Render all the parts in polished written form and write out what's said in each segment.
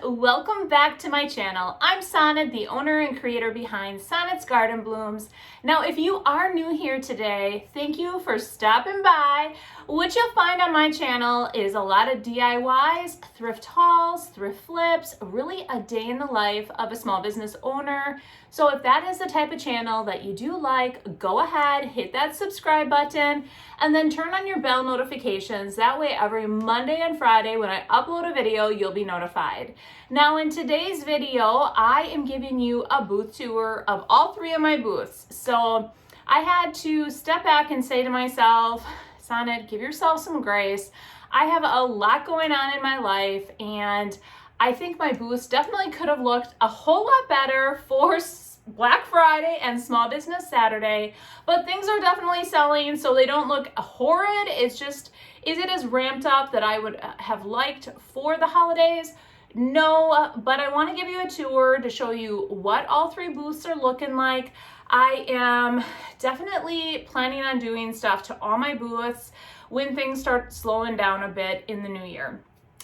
welcome back to my channel. I'm Sonnet, the owner and creator behind Sonnet's Garden Blooms. Now, if you are new here today, thank you for stopping by. What you'll find on my channel is a lot of DIYs, thrift hauls, thrift flips, really a day in the life of a small business owner. So if that is the type of channel that you do like, go ahead, hit that subscribe button, and then turn on your bell notifications. That way every Monday and Friday when I upload a video, you'll be notified. Now in today's video, I am giving you a booth tour of all three of my booths. So I had to step back and say to myself, Sonnet, give yourself some grace. I have a lot going on in my life, and I think my booths definitely could have looked a whole lot better for Black Friday and Small Business Saturday, but things are definitely selling, so they don't look horrid. It's just, is it as ramped up that I would have liked for the holidays? No, but I want to give you a tour to show you what all three booths are looking like. I am definitely planning on doing stuff to all my booths when things start slowing down a bit in the new year.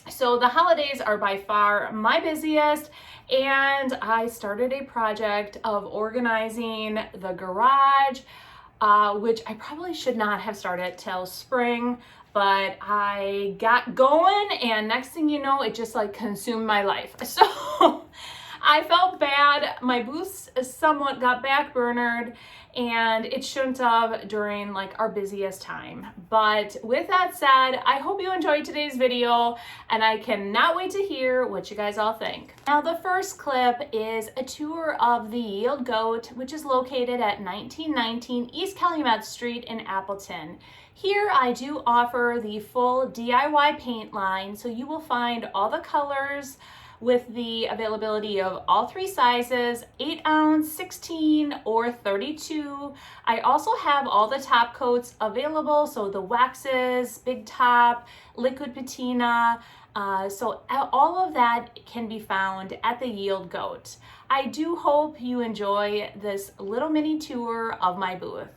So the holidays are by far my busiest, and I started a project of organizing the garage, which I probably should not have started till spring, but I got going, and next thing you know, it just like consumed my life. So I felt bad. My booths somewhat got backburnered, and it shouldn't have during like our busiest time. But with that said, I hope you enjoyed today's video, and I cannot wait to hear what you guys all think. Now the first clip is a tour of the Yield Goat, which is located at 1919 East Calumet Street in Appleton. Here I do offer the full DIY paint line, so you will find all the colors with the availability of all three sizes, 8 ounce, 16, or 32. I also have all the top coats available, so the waxes, big top, liquid patina, so all of that can be found at the Yield Goat. I do hope you enjoy this little mini tour of my booth.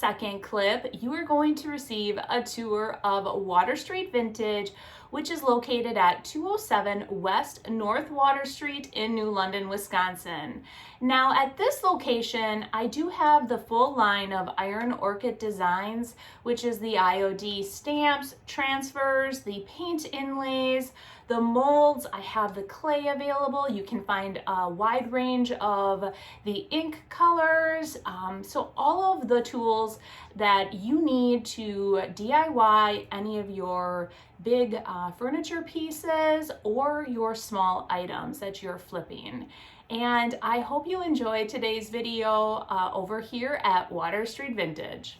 second clip, you are going to receive a tour of Water Street Vintage, which is located at 207 West North Water Street in New London, Wisconsin. Now at this location, I do have the full line of Iron Orchid Designs, which is the IOD stamps, transfers, the paint inlays, the molds. I have the clay available. You can find a wide range of the ink colors. So all of the tools that you need to DIY any of your big furniture pieces or your small items that you're flipping. And I hope you enjoyed today's video over here at Water Street Vintage.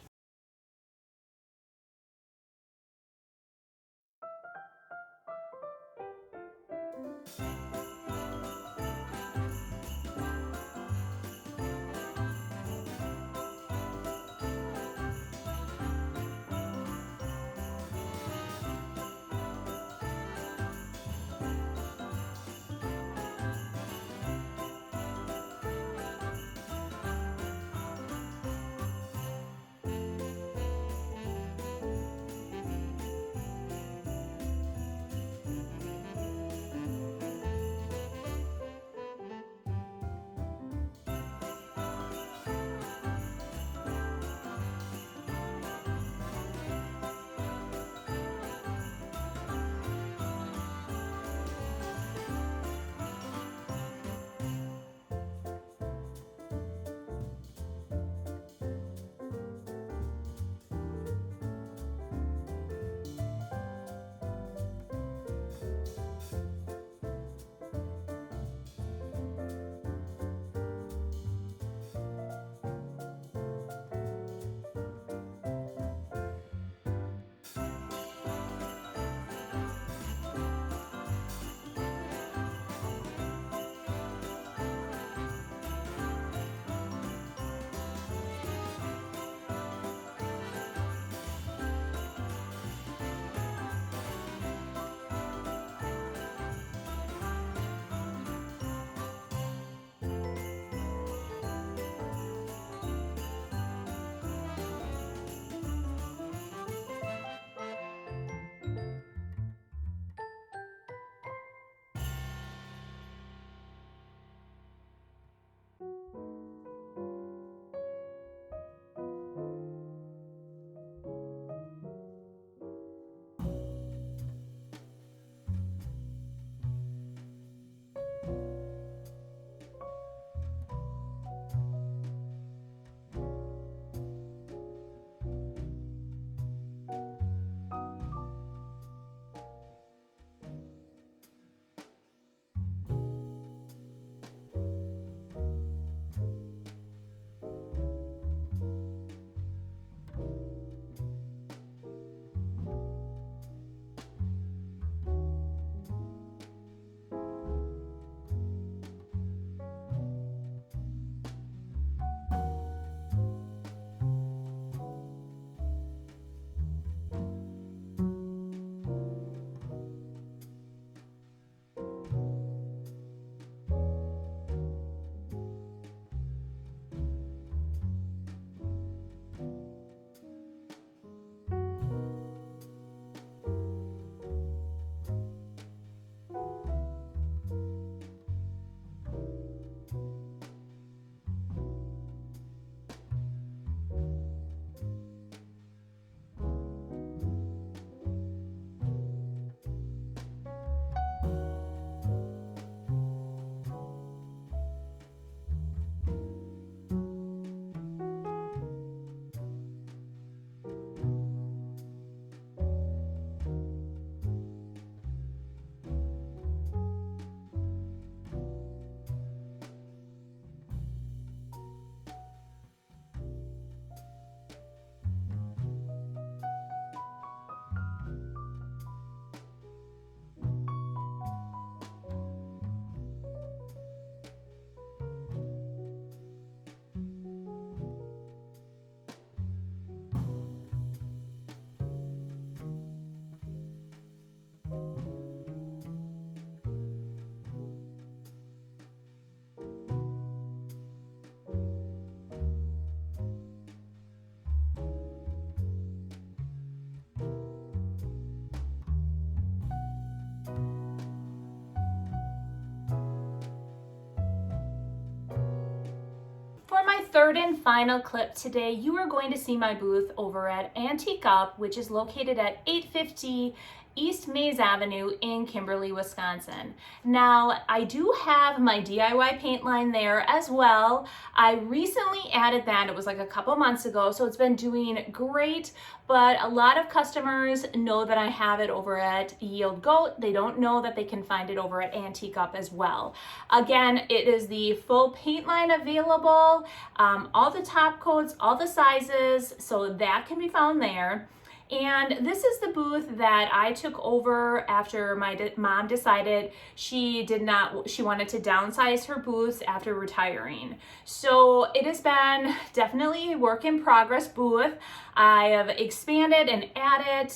third and final clip today, you are going to see my booth over at Antique Up, which is located at 850 East Mays Avenue in Kimberly, Wisconsin. Now, I do have my DIY paint line there as well. I recently added that. It was like a couple months ago, so it's been doing great, but a lot of customers know that I have it over at Yield Goat. They don't know that they can find it over at Antique Up as well. Again, it is the full paint line available, all the top coats, all the sizes, so that can be found there. And this is the booth that I took over after my mom decided she wanted to downsize her booths after retiring. So it has been definitely a work in progress booth. I have expanded and added,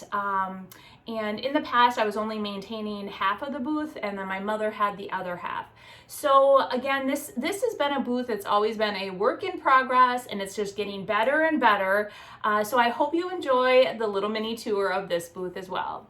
and in the past I was only maintaining half of the booth, and then my mother had the other half. So again, this has been a booth that's always been a work in progress, and it's just getting better and better. So I hope you enjoy the little mini tour of this booth as well.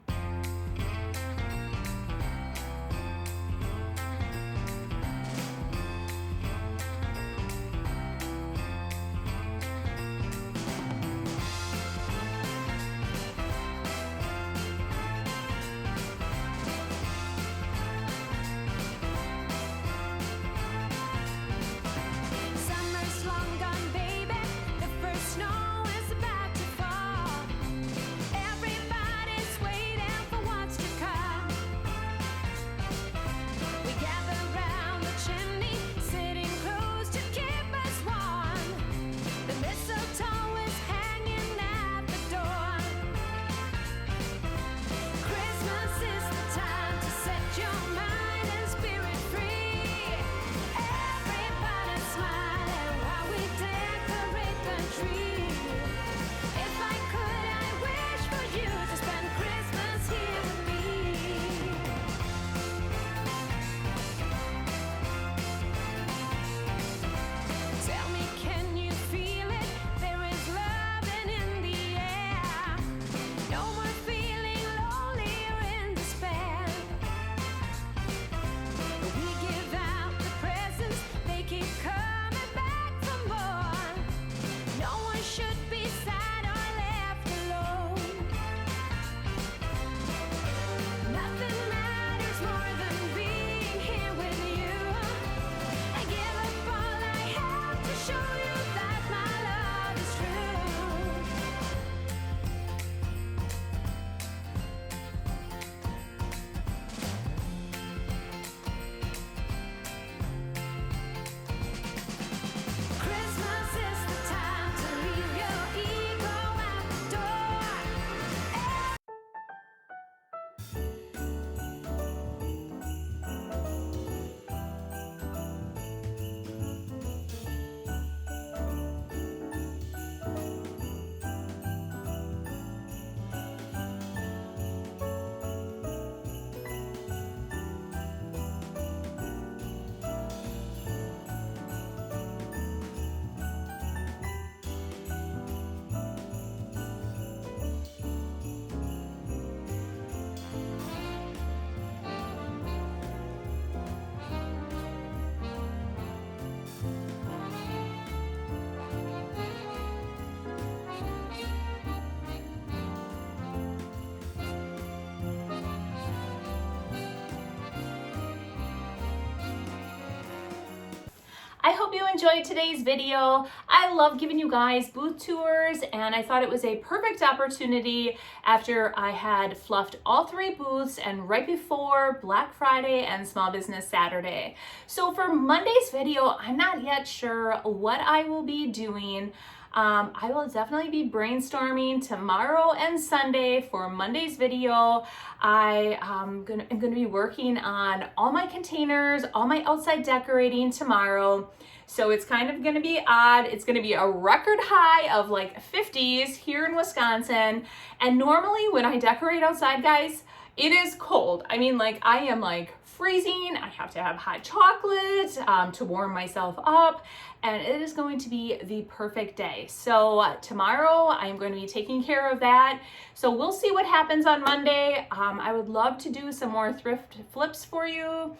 I hope you enjoyed today's video. I love giving you guys booth tours, and I thought it was a perfect opportunity after I had fluffed all 3 booths and right before Black Friday and Small Business Saturday. So for Monday's video, I'm not yet sure what I will be doing. I will definitely be brainstorming tomorrow and Sunday for Monday's video. I'm gonna be working on all my containers, all my outside decorating tomorrow. So it's kind of gonna be odd. It's gonna be a record high of like 50s here in Wisconsin. And normally when I decorate outside, guys, it is cold. I mean, like I am like freezing. I have to have hot chocolate to warm myself up, and it is going to be the perfect day. So tomorrow I'm going to be taking care of that. So we'll see what happens on Monday. I would love to do some more thrift flips for you.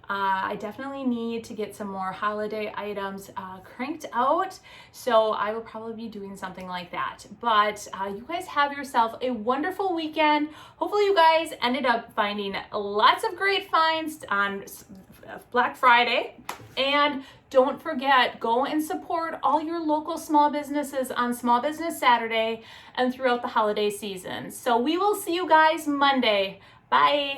I definitely need to get some more holiday items cranked out, so I will probably be doing something like that. But you guys have yourself a wonderful weekend. Hopefully you guys ended up finding lots of great finds on Black Friday. And don't forget, go and support all your local small businesses on Small Business Saturday and throughout the holiday season. So we will see you guys Monday. Bye.